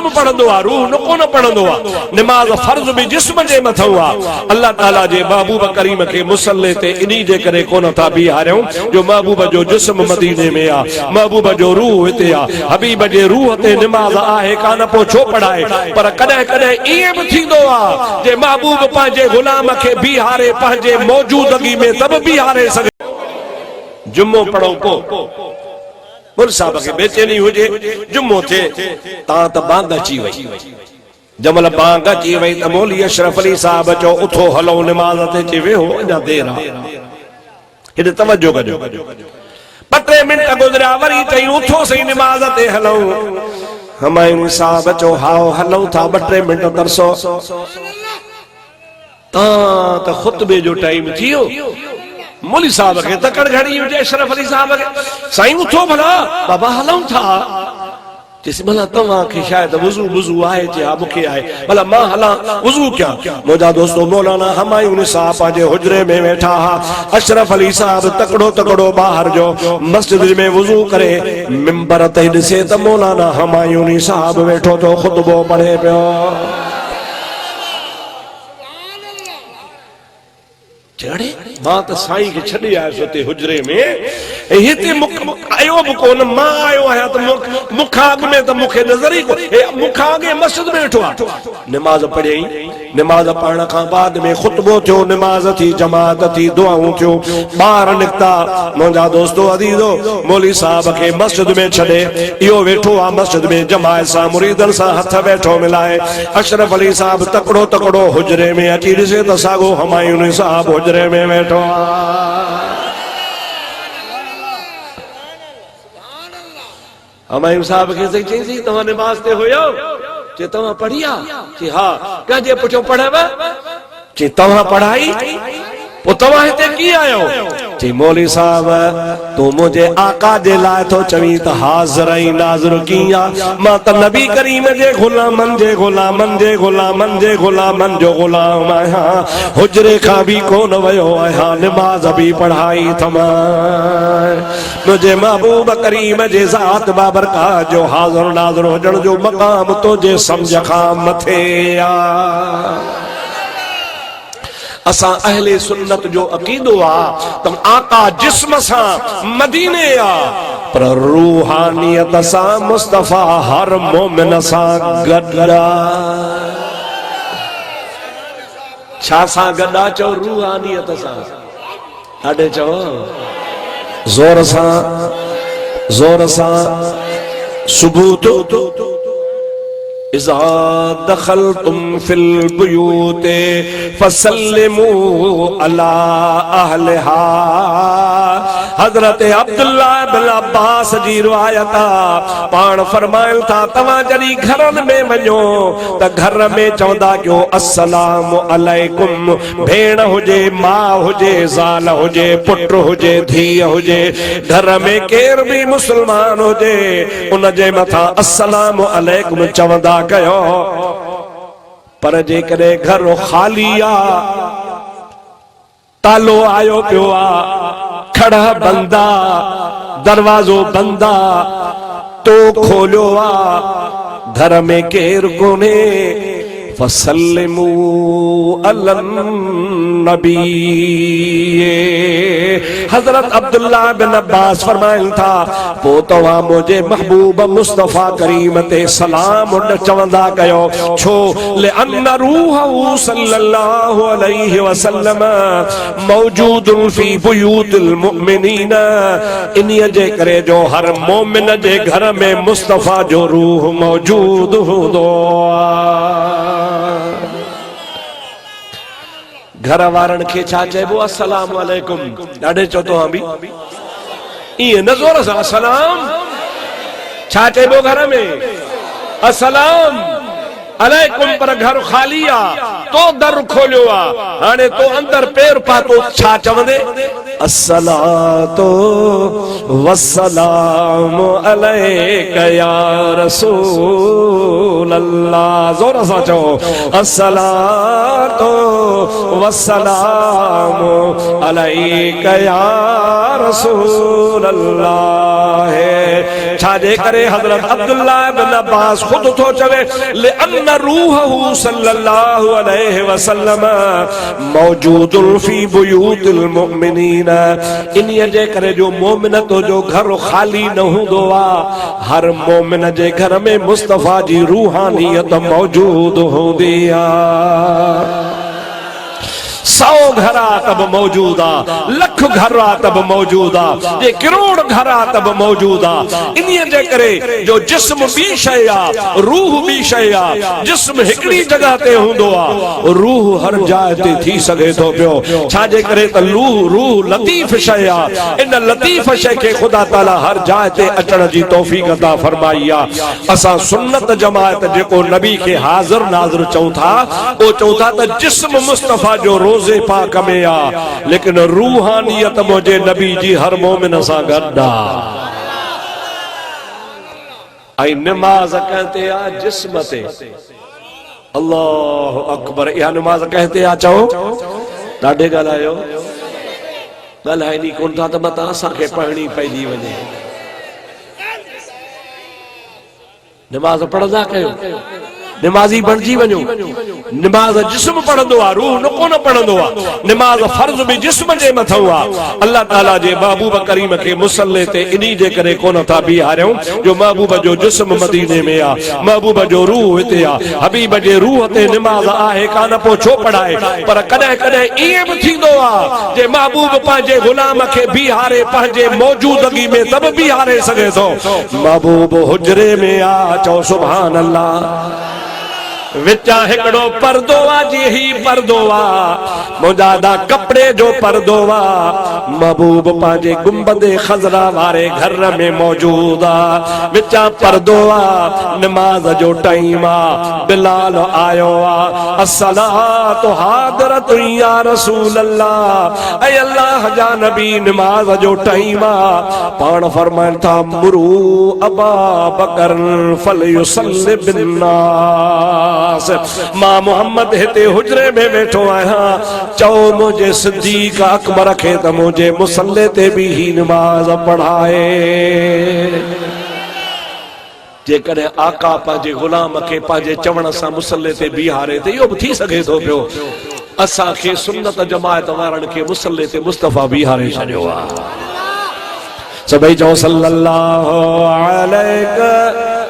जिस्म पढ़ंदो आ, रूह न कोन पढ़ंदो आ। नमाज फर्ज भी जिस्म जे मथां आ। अल्लाह ताला जे महबूब करीम के मुसल्ले ते इन्ही जे करे कोन था बीहारियूं जो महबूब जो जिस्म मदीने में आ, महबूब जो रूह हिते आ। हबीब जे रूह ते नमाज आहे कान, पो छो पढ़ाए? पर कॾहिं कॾहिं ईअं बि थींदो आ जे महबूब पंहिंजे गुलाम खे बीहारे पंहिंजे मौजूदगी में तब बीहारे सघे। जुम्मो पढ़ो पो मुल साहब खे बेचैनी हुजे, जुम्मो थे ता त बांग अची वई। जमल बांग अची वई त मौली अशरफ अली साहब चो उथो हलो नमाज ते चे वेहो, अञा देर आ। हेॾे तवज्जो कजो। 2-3 मिंट गुज़रिया, वरी चई उथो सही नमाज ते हलूं। हमायूं साहब चो हाओ हलूं था, 2-3 मिंट तरसो ता त खुतबे जो टाइम थियो। मौली साहब के तकड़ घड़ी हुजे, अशरफ अली साहब के साईं उठो भला बाबा हलूं था। जिस भला तव्हां के शायद वजू वजू आए जे आ मुखे आए, भला मां हला वजू क्या? मुझा दोस्तों मौलाना हमायूं साहब पाजे हुजरे में बैठा हा। अशरफ अली साहब तकड़ो तकड़ो बाहर जो मस्जिद में वजू करे मिंबर ते दिसे त मौलाना हमायूं साहब बैठो तो खुतबो पढ़े पियो। चढ़े मां त साईं के छॾे आयुसि उते हुजरे में, हिते आयो बि कोन, मां आयो आहियां त मुखां अॻु में त मूंखे नज़र ई कोन, मुखां अॻे मस्जिद में वेठो आहे। नमाज पढ़ियईं, नमाज पढ़ण खां बाद में खुतबो थियो, नमाज थी, जमात थी, दुआऊं थियो, ॿार निकिता। मुंहिंजा दोस्तो अदीज़ो मौली साहब खे मस्जिद में छॾे इहो वेठो आहे मस्जिद में जमायत सां मुरीदनि सां हथ वेठो मिलाए। अशरफ अली साहब तकड़ो तकड़ो हुजरे में अची ॾिसे त साॻो हमायूं साहब हुजरे में वेठो आहे। हमायूं साहब खे चई तव्हां नमाज़ ते हुयो? चे तव्हां पढ़ी आ? चे हा। कंहिंजे पुठियों पढ़व? चे तव्हां पढ़ाई? पो तव्हां हिते कीअं आयो? चे मौली साहब तू मुझे आका जे लाइ तो चवी त हाज़िर ऐं नाज़िर कीअं? मां त नबी करीम जे गुलामन जे गुलामन जे गुलामन जे गुलामन जो गुलाम आहियां, हुजरे खां भी कोन वयो आहियां, नमाज भी पढ़ाई थमा। मुझे महबूब करीम जे ज़ात बाबरकात जो हाज़िर नाज़िर हुजण जो मक़ाम तो जे समझ खां मथे आ। असा अहले सुन्नत जो अकीदो आ त आका जिस्म सां मदीने आ, पर रूहानियत सां मुस्तफा हर मोमिन सां गॾा। छा सां गॾा चओ? रूहानियत सां। अॾे चओ ज़ोर सां सुबूत इज़ा दखलतुम फिल बुयूते फसल्लिमू अला अहलिहा। हजरत अब्दुल्ला बिन अब्बास जी रिवायत पाण फरमाइल था तव्हां जॾहिं घरनि में वञो त घर में चवंदा कयो अस्सलाम अलैकुम। भेण हुजे, मां हुजे, ज़ाल हुजे, पुट हुजे, धीअ हुजे, घर में केर भी मुसलमान हुजे उन जे मथां अस्सलाम अलैकुम चवंदा कयो। पर जेकॾहिं घर ख़ाली आ, तालो आयो पियो आ, खड़ा बंदा, दरवाजो बंदा, तो खोलियो आ, घर में केर कोने, फसल्लिमू अलन नबी। हजरत अब्दुल्ला बिन अब्बास फरमाइल था पो तव्हां मुझे महबूब मुस्तफा करीम ते सलाम चवंदा कयो। छो? लिअन्न रूहहु सल्लल्लाहु अलैहि वसल्लम मौजूदुन फी बुयूतिल मुमिनीन। इन्हीअ जे करे जो हर मोमिन जे घर में मुस्तफा जो रूह मौजूद हूंदो आहे। घर वारनि खे छा चइबो? अस्सलाम वालेकुम। ॾाढे चओ तव्हां बि ईअं न ज़ोर सां अस्सलाम। छा चइबो घर में? अस्सलाम अलैकुम। पर घर खाली आ, तो दर खोलियो आ, हाणे तो अंदर पैर पातो, छा चवंदे? अस्सलातो वस्सलाम अलैका या रसूल अल्लाह। जोर से चो अस्सलातु वस्सलामु अलैका या रसूल अल्लाह। छाजे करे हजरत अब्दुल्लाह बिन अब्बास खुद तो चवे ले अन्न रूहहु सल्लल्लाहु अलैहि वसल्लम मौजूदुल फी बुयूतिल मुमिनीन। इन्हीअ जे करे जो मोमिन तो जो घर खाली न हूंदो आ, हर मोमिन जे घर में मुस्तफा जी रूहानियत मौजूद हूंदी आ। 100 घरा तब मौजूद आ, लख घरा तब मौजूद आ, जे करोड़ घरा तब मौजूद आ। इन्हीअ जे करे जो जिस्म बी शय आ, रूह बी शय आ। जिस्म हिकड़ी जगह ते हूंदो आ, रूह हर जाइ ते थी सघे थो पियो। छाजे करे त रूह लतीफ शय आ। इन लतीफ शय के खुदा ताला हर जाइ ते अचण जी तौफीक अता फरमाई आ। असां सुन्नत जमात जेको नबी के हाज़िर नाज़िर चऊं था, ओ चऊं था त जिस्म मुस्तफा जो रोज़े पाक में आ, लेकिन रूहानियत मुझे नबी जी हर मोमिन सां गॾु आ। ऐं नमाज कहते आ जिस्म ते। अल्लाह अकबर। इहा नमाज कहते आ चओ ॾाढे ॻाल्हायो, ॻाल्हाइनी कोन था त मतां असांखे पढ़णी पइजी वञे। नमाज पढ़ंदा कयो, निमाज़ी बणजी वञो। निमाज़ जिस्म पढ़ंदो आ, रूह न कोन पढ़ंदो आ। निमाज़ फर्ज भी जिस्म जे मथां आ। अल्लाह ताला जे महबूब करीम के मुसल्ले ते इन्ही जे करे कोन था बीहारियूं जो महबूब जो जिस्म मदीने में आ, महबूब जो रूह हिते आ। हबीब जे रूह ते निमाज़ आहे कान, पो छो पढ़ाए। पर कॾहिं कॾहिं ईअं बि थींदो आ जे महबूब पंहिंजे गुलाम खे बीहारे पंहिंजे मौजूदगी में तब बीहारे सघे थो। महबूब हुजरे में आ, चओ सुभान अल्लाह। विचा हिकड़ो पर्दो आ, जी ही पर्दो आ, मुजादा कपड़े जो पर्दो आ। महबूब पांजे गुंबदे खजरा वारे घर में मौजूद आ। विचा पर्दो आ, नमाज जो टाइम आ। बिलाल आयो आ, अस्सलातु हादिरतु या रसूल अल्लाह। ऐ अल्लाह जा नबी नमाज जो टाइम आ। पाण फरमाइन था मुरू अबा बकर फलयुसल्लि बिन्नास। मां मोहम्मद हिते हुजरे में वेठो आहियां, चओ मुझे सिद्दीक अकबर खे त मुझे मुसल्ले ते भी ही नमाज पढ़ाए। जेकॾहिं आका पंहिंजे गुलाम खे पंहिंजे चवण सां मुसल्ले ते बीहारे त इहो बि थी सघे थो पियो। असांखे सुन्नत जमायत वारनि खे मुसल्ले ते मुस्तफा बीहारे छॾियो आहे। सभई चओ सल्लल्लाहु अलैहि।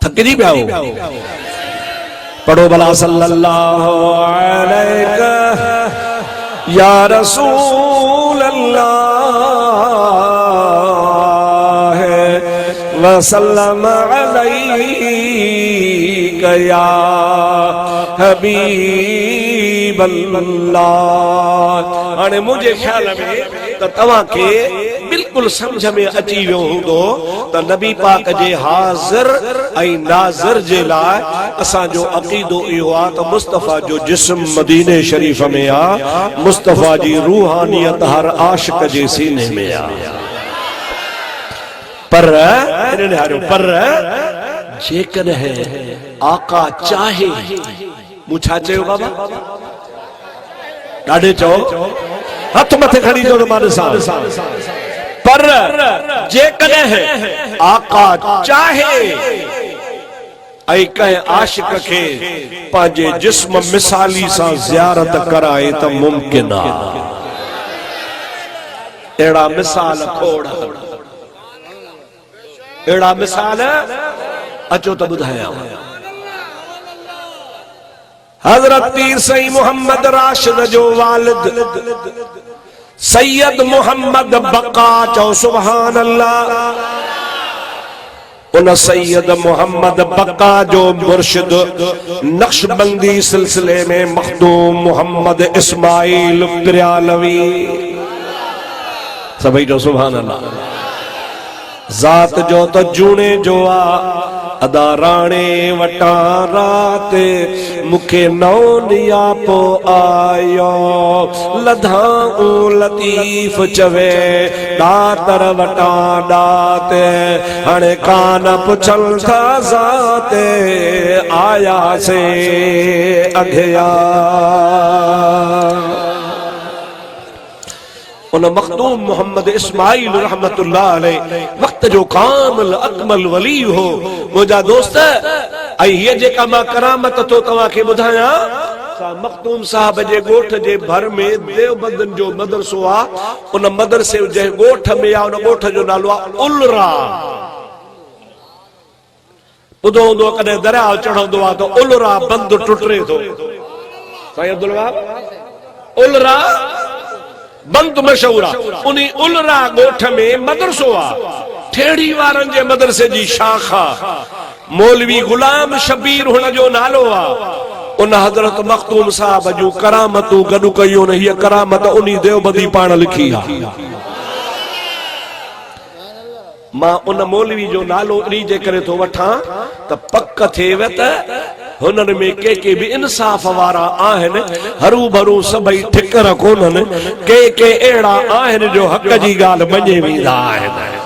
थकजी पिया हो, पढ़ो भला सल्लल्लाहु अलैका या रसूल अल्लाह वसल्लम अलैका या हबीब अल्लाह। हाणे मुझे ख्याल में त तव्हां के बिल्कुल समझ में अची वियो हूंदो त नबी पाक जे हाज़िर ऐं नाज़िर जे लाइ असांजो अक़ीदो इहो आहे त मुस्तफ़ा जो जिस्म मदीने शरीफ में आ, मुस्तफ़ा जी रूहानियत हर आशिक जे सीने में आ। पर जेकॾहिं आका चाहे, मूं छा चयो बाबा? ॾाढे चओ, हथ मथे खणी चओ त मां ॾिसां। पर जेकॾहिं आका चाहे ऐं कंहिं आशिक खे पंहिंजे जिस्म मिसाली सां ज़ियारत कराए त मुमकिन आहे। अहिड़ा मिसाल खोड़, अहिड़ा मिसाल अचो त ॿुधायां। हज़रत पीर सई मोहम्मद राशिद जो वालिद सैयद मोहम्मद बका, चओ सुभान अल्लाह। उन सैयद मोहम्मद बका जो मुर्शिद नक्शबंदी सिलसिले में मखदूम मोहम्मद इस्माइल बिरयालवी, सभी जो सुभान अल्लाह। जात जो तो जूने जो आ, अदा राणे वटा रात मुखे नौ नियापो आयो लधाऊ लतीफ चवे दातर वटा दात हणे कान पुछल था जाते आया से अघया उन मखदूम मोहम्मद इस्माइल रहमतुल्लाह अलैह वक्त जो कामिल अकमल वली हो मुझा दोस्त ऐं हीअ जेका मां करामत तो तव्हांखे ॿुधायां मखदूम साहब जे ॻोठ जे भर में देवबंदन जो मदरसो आ उन मदरसे जे ॻोठ में आ उन ॻोठ जो नालो आ उलरा ॿुधो हूंदो कॾहिं दरिया चढ़ंदो आहे त उलरा बंद टुटरे थो साईं अब्दुल वहाब उलरा बंद मशहूर आहे उन उलरा ॻोठ में मदरसो आहे ठेड़ी वारनि जे मदरसे जी शाख आहे मौलवी गुलाम शबीर हुन जो नालो आहे उन हज़रत मखदूम साहब जूं करामतूं गॾु कयूं न हीअ करामत उन देवबंदी पाण लिखी आहे मां उन मौलवी जो नालो इन जे करे थो वठां त पक थिएव त हुननि में के भी इंसाफ वारा आहिनि हरू भरू सभई ठिकर कोन्हनि के अहिड़ा आहिनि जो हक़ जी ॻाल्हि मञे वेंदा आहिनि